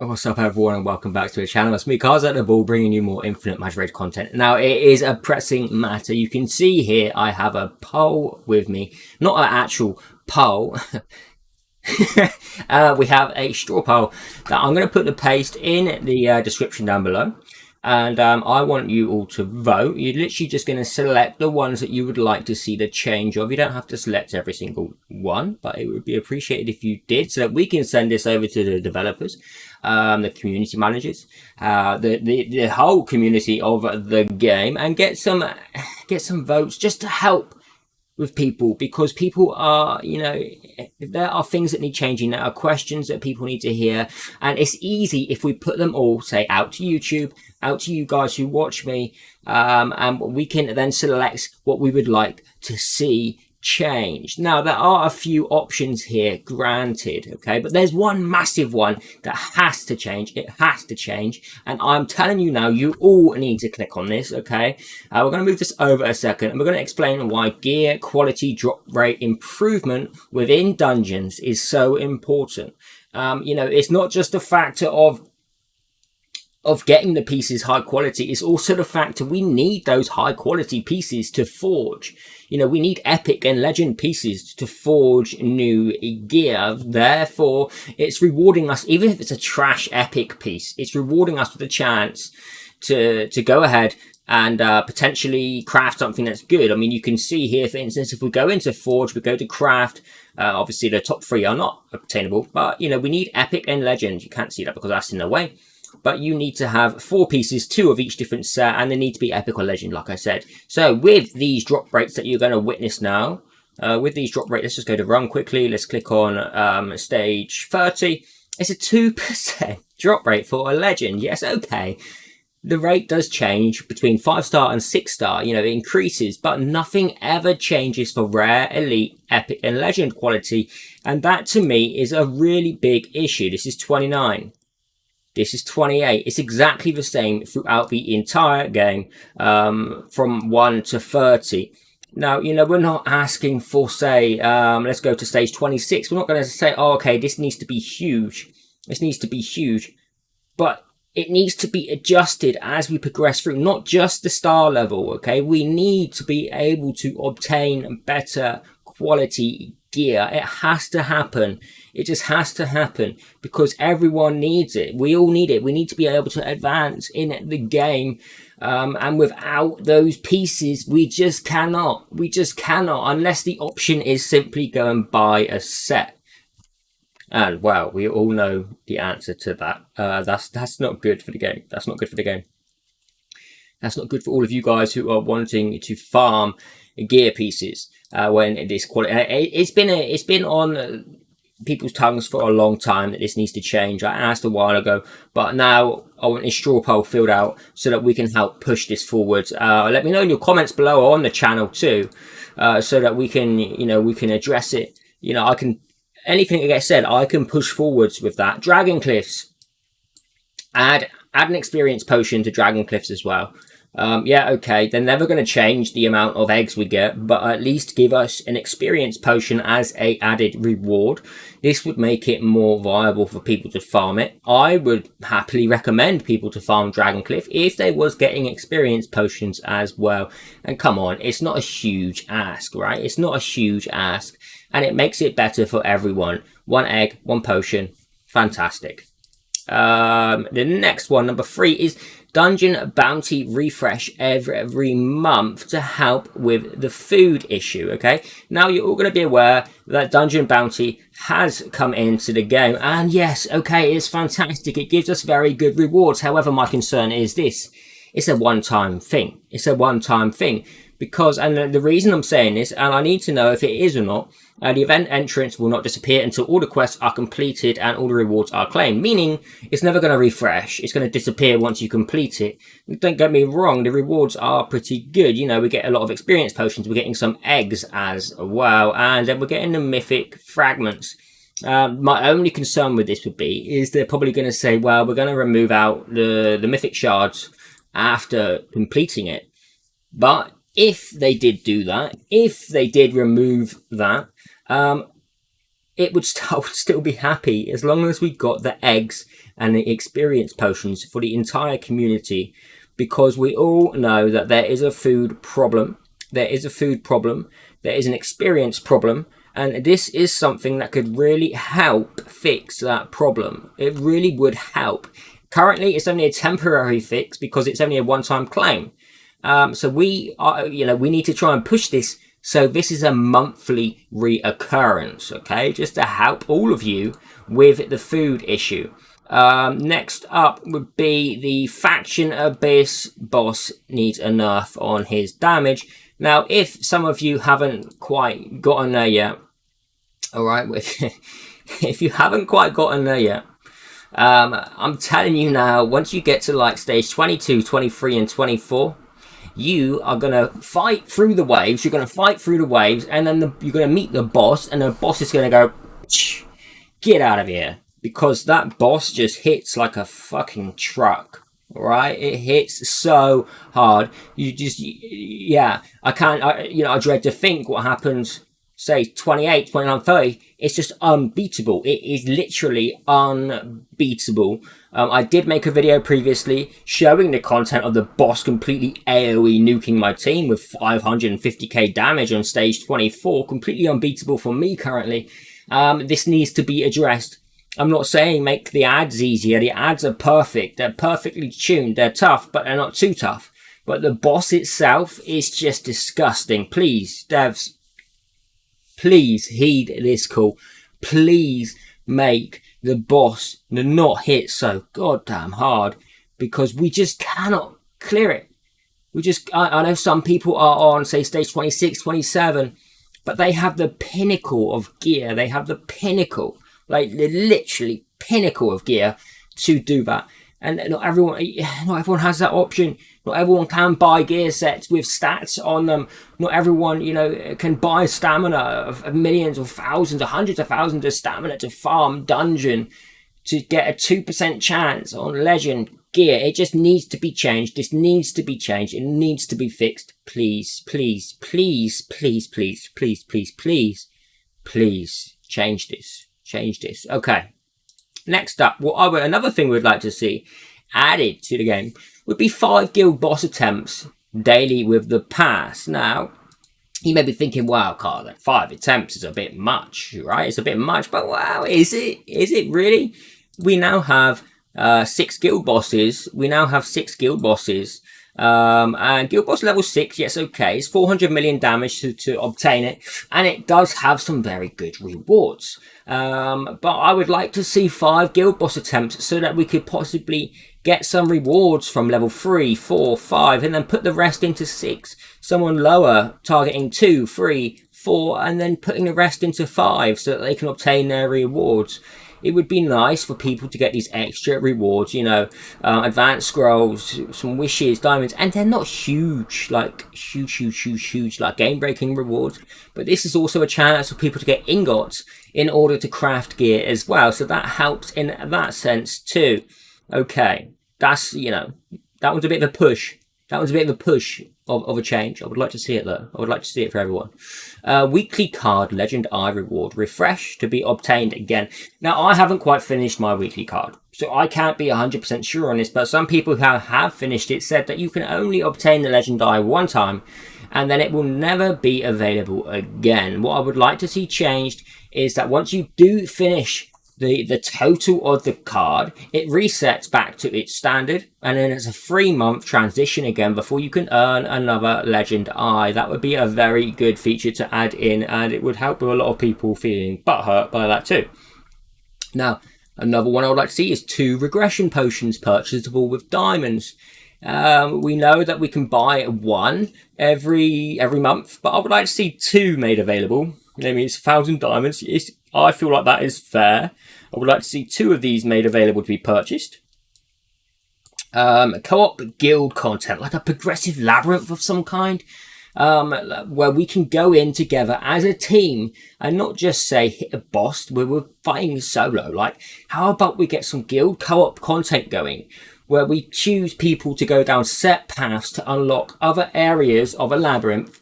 What's up, everyone, and welcome back to the channel. It's me, Cars at the Ball, bringing you more Infinite Magicraid content. Now, it is a pressing matter. You can see here I have a poll with me, not an actual poll. We have a straw poll that I'm going to put the paste in the description down below. And I want you all to vote. You're literally just going to select the ones that you would like to see the change of. You don't have to select every single one, but it would be appreciated if you did, so that we can send this over to the developers, the community managers, the whole community of the game, and get some votes just to help with people, because people are, there are things that need changing, there are questions that people need to hear, and it's easy if we put them all, say, out to YouTube, out to you guys who watch me, and we can then select what we would like to see changed. Now, there are a few options here, granted, okay, but there's one massive one that has to change. It has to change, and I'm telling you now, you all need to click on this, okay? We're going to move this over a second, and we're going to explain why gear quality drop rate improvement within dungeons is so important. It's not just a factor of getting the pieces high quality, it's also the fact that we need those high quality pieces to forge. We need epic and legend pieces to forge new gear. Therefore, it's rewarding us, even if it's a trash epic piece, it's rewarding us with a chance to go ahead and potentially craft something that's good. I mean, you can see here, for instance, if we go into Forge, we go to Craft, obviously the top three are not obtainable, but, we need Epic and Legend. You can't see that because that's in the way. But you need to have 4 pieces, 2 of each different set, and they need to be Epic or Legend, like I said. So with these drop rates that you're going to witness now, with these drop rates, let's just go to run quickly. Let's click on stage 30. It's a 2% drop rate for a Legend. Yes, okay. The rate does change between 5-star and 6-star. It increases, but nothing ever changes for rare, elite, epic, and legend quality. And that, to me, is a really big issue. This is 29. This is 28. It's exactly the same throughout the entire game, from 1 to 30. Now, we're not asking for, say, let's go to stage 26. We're not going to say, oh, okay, this needs to be huge. This needs to be huge. But it needs to be adjusted as we progress through, not just the star level, okay? We need to be able to obtain better quality gear. It has to happen. It just has to happen because everyone needs it. We all need it. We need to be able to advance in the game. And without those pieces, we just cannot. We just cannot, unless the option is simply go and buy a set. And well, we all know the answer to that. That's not good for the game. That's not good for the game. That's not good for all of you guys who are wanting to farm gear pieces when it is quality. It's been on people's tongues for a long time that this needs to change. I asked a while ago, but now I want this straw poll filled out so that we can help push this forward. Let me know in your comments below or on the channel too, so that we can we can address it. I can. Anything that gets said, I can push forwards with that. Dragon Cliffs. Add an experience potion to Dragon Cliffs as well. Yeah, okay. They're never going to change the amount of eggs we get, but at least give us an experience potion as a added reward. This would make it more viable for people to farm it. I would happily recommend people to farm Dragon Cliff if they was getting experience potions as well. And come on, it's not a huge ask, right? It's not a huge ask. And it makes it better for everyone. 1 egg, 1 potion. Fantastic. The next one, number 3, is Dungeon Bounty Refresh every month to help with the food issue, okay? Now, you're all going to be aware that Dungeon Bounty has come into the game. And yes, okay, it's fantastic. It gives us very good rewards. However, my concern is this. It's a one-time thing. It's a one-time thing. Because, and the reason I'm saying this, and I need to know if it is or not, the event entrance will not disappear until all the quests are completed and all the rewards are claimed. Meaning, it's never going to refresh. It's going to disappear once you complete it. Don't get me wrong, the rewards are pretty good. We get a lot of experience potions. We're getting some eggs as well. And then we're getting the mythic fragments. My only concern with this would be, is they're probably going to say, well, we're going to remove out the mythic shards after completing it. But if they did do that, if they did remove that, I would still be happy as long as we got the eggs and the experience potions for the entire community, because we all know that there is a food problem. There is a food problem. There is an experience problem. And this is something that could really help fix that problem. It really would help. Currently, it's only a temporary fix because it's only a one-time claim. So we need to try and push this. So this is a monthly reoccurrence, okay? Just to help all of you with the food issue. Next up would be the Faction Abyss boss needs a nerf on his damage. Now, if some of you haven't quite gotten there yet, all right, if you haven't quite gotten there yet, I'm telling you now, once you get to like stage 22, 23, and 24, you are going to fight through the waves. You're going to fight through the waves, and then you're going to meet the boss, and the boss is going to go, get out of here. Because that boss just hits like a fucking truck. Right, it hits so hard. I dread to think what happens, say 28, 29, 30. It's just unbeatable. It is literally unbeatable. I did make a video previously showing the content of the boss completely AoE nuking my team with 550k damage on stage 24. Completely unbeatable for me currently. This needs to be addressed. I'm not saying make the ads easier. The ads are perfect. They're perfectly tuned. They're tough, but they're not too tough. But the boss itself is just disgusting. Please, devs, please heed this call. Please make the boss not hit so goddamn hard, because we just cannot clear it. I know some people are on, say, stage 26, 27, but they have the pinnacle of gear. They have the pinnacle. Like, literally pinnacle of gear to do that. And not everyone has that option. Not everyone can buy gear sets with stats on them. Not everyone, can buy stamina of millions or thousands or hundreds of thousands of stamina to farm dungeon to get a 2% chance on legend gear. It just needs to be changed. This needs to be changed. It needs to be fixed. Please, please, please, please, please, please, please, please, please change this. Change this. Okay. Next up, another thing we'd like to see added to the game would be 5 guild boss attempts daily with the pass. Now, you may be thinking, wow, Carl, 5 attempts is a bit much, right? It's a bit much, but wow, is it? Is it really? We now have 6 guild bosses. And guild boss level 6, yes, okay, it's 400 million damage to obtain it, and it does have some very good rewards. But I would like to see 5 guild boss attempts so that we could possibly get some rewards from level 3, 4, 5, and then put the rest into 6. Someone lower targeting 2, 3, 4, and then putting the rest into 5 so that they can obtain their rewards. It would be nice for people to get these extra rewards, advanced scrolls, some wishes, diamonds, and they're not huge, like huge, like game-breaking rewards. But this is also a chance for people to get ingots in order to craft gear as well. So that helps in that sense too. Okay, that's, that one's a bit of a push. That was a bit of a push of a change. I would like to see it though. I would like to see it for everyone. Weekly card Legend Eye reward refresh to be obtained again. Now, I haven't quite finished my weekly card, so I can't be 100% sure on this, but some people who have finished it said that you can only obtain the Legend Eye one time and then it will never be available again. What I would like to see changed is that once you do finish the total of the card, it resets back to its standard, and then it's a 3-month transition again before you can earn another Legend Eye. That would be a very good feature to add in, and it would help with a lot of people feeling butthurt by that too. Now, another one I would like to see is 2 regression potions purchasable with diamonds. We know that we can buy 1 every month, but I would like to see 2 made available. I mean, it's 1,000 diamonds. I feel like that is fair. I would like to see 2 of these made available to be purchased. Co-op guild content, like a progressive labyrinth of some kind, where we can go in together as a team and not just say hit a boss where we're fighting solo. Like, how about we get some guild co-op content going, where we choose people to go down set paths to unlock other areas of a labyrinth,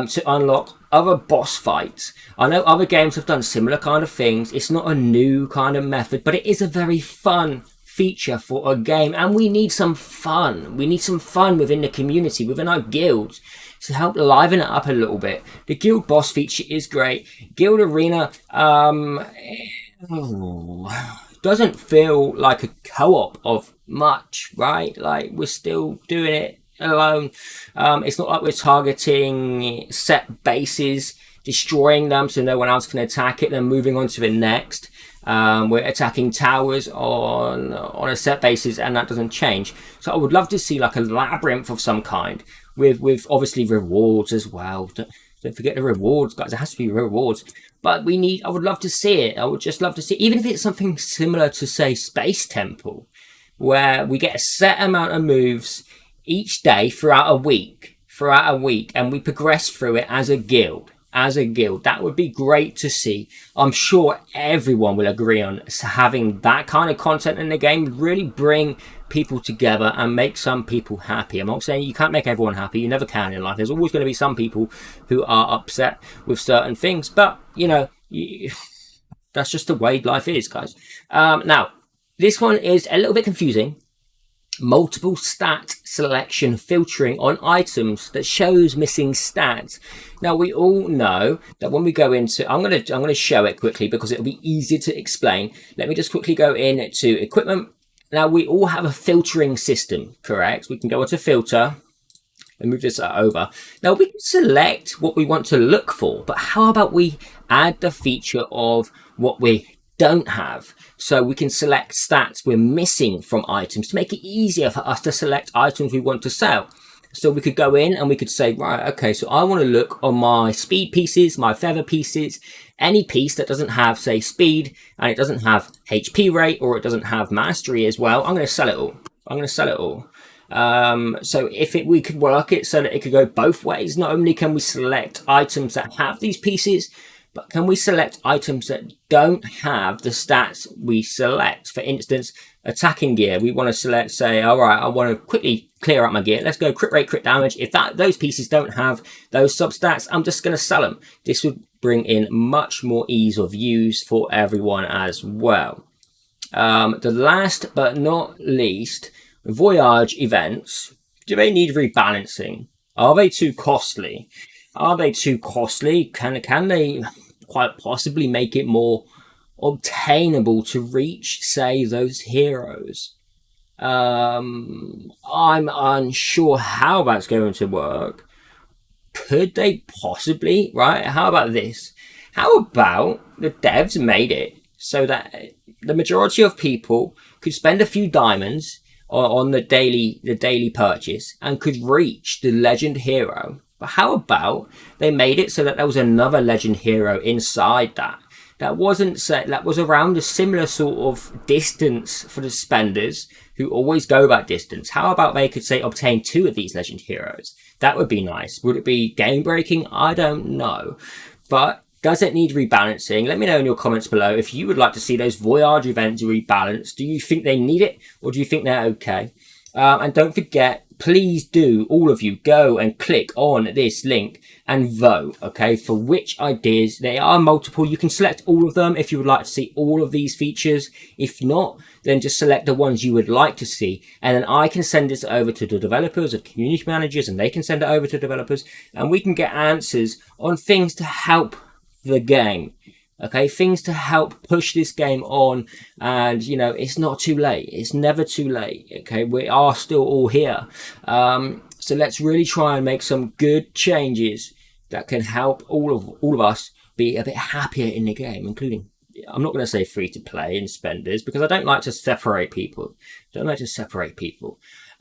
to unlock other boss fights. I know other games have done similar kind of things. It's not a new kind of method, but it is a very fun feature for a game, and we need some fun. We need some fun within the community, within our guilds, to help liven it up a little bit. The guild boss feature is great. Guild Arena doesn't feel like a co-op of much, right? Like, we're still doing it alone. It's not like we're targeting set bases, destroying them so no one else can attack it, then moving on to the next. We're attacking towers on a set basis, and that doesn't change. So I would love to see like a labyrinth of some kind with obviously rewards as well. Don't forget the rewards, guys. There has to be rewards. But I would love to see it. I would just love to see, even if it's something similar to, say, Space Temple, where we get a set amount of moves each day throughout a week, and we progress through it as a guild. That would be great to see. I'm sure everyone will agree on having that kind of content in the game. Really bring people together and make some people happy. I'm not saying you can't make everyone happy. You never can in life. There's always going to be some people who are upset with certain things, but you know, that's just the way life is, guys. Now, this one is a little bit confusing. Multiple stat selection filtering on items that shows missing stats. Now, we all know that when we go into, I'm going to show it quickly because it'll be easier to explain. Let me just quickly go into equipment. Now, we all have a filtering system, correct? We can go into filter and move this over. Now, we can select what we want to look for, but how about we add the feature of what we don't have? So we can select stats we're missing from items to make it easier for us to select items we want to sell. So we could go in and we could say, right, okay, so I want to look on my speed pieces, my feather pieces, any piece that doesn't have, say, speed, and it doesn't have HP rate, or it doesn't have mastery as well. I'm going to sell it all. So if we could work it so that it could go both ways, not only can we select items that have these pieces, but can we select items that don't have the stats we select? For instance, attacking gear, we want to select, say, all right, I want to quickly clear out my gear. Let's go crit rate, crit damage. If those pieces don't have those substats, I'm just going to sell them. This would bring in much more ease of use for everyone as well. The last but not least, voyage events. Do they need rebalancing? Are they too costly? Can they quite possibly make it more obtainable to reach, say, those heroes? I'm unsure how that's going to work. Could they possibly, right? How about this? How about the devs made it so that the majority of people could spend a few diamonds on the daily purchase and could reach the legend hero? But how about they made it so that there was another legend hero inside that wasn't set, that was around a similar sort of distance for the spenders who always go that distance? How about they could say obtain 2 of these legend heroes? That would be nice. Would it be game breaking? I don't know. But does it need rebalancing? Let me know in your comments below if you would like to see those voyage events rebalanced. Do you think they need it, or do you think they're okay? And don't forget, please do, all of you, go and click on this link and vote, okay, for which ideas. There are multiple. You can select all of them if you would like to see all of these features. If not, then just select the ones you would like to see, and then I can send this over to the developers or community managers, and they can send it over to developers, and we can get answers on things to help the game. Okay, things to help push this game on, and you know, it's not too late. It's never too late. Okay, we are still all here. So let's really try and make some good changes that can help all of us be a bit happier in the game, including, I'm not going to say free to play and spenders, because I don't like to separate people.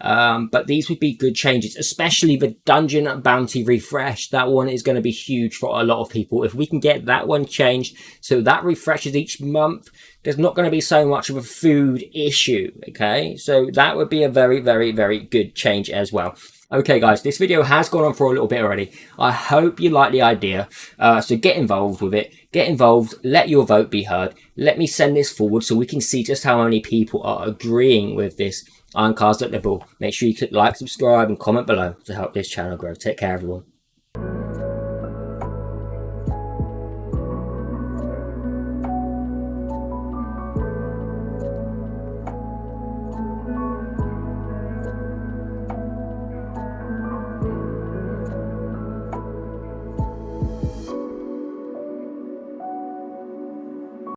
But these would be good changes, especially the dungeon bounty refresh. That one is going to be huge for a lot of people. If we can get that one changed so that refreshes each month, there's not going to be so much of a food issue. Okay, so that would be a very, very, very good change as well. Okay, guys, this video has gone on for a little bit already. I hope you like the idea. So get involved with it. Get involved. Let your vote be heard. Let me send this forward so we can see just how many people are agreeing with this. I'm Cars at the Ball. Make sure you click like, subscribe, and comment below to help this channel grow. Take care, everyone.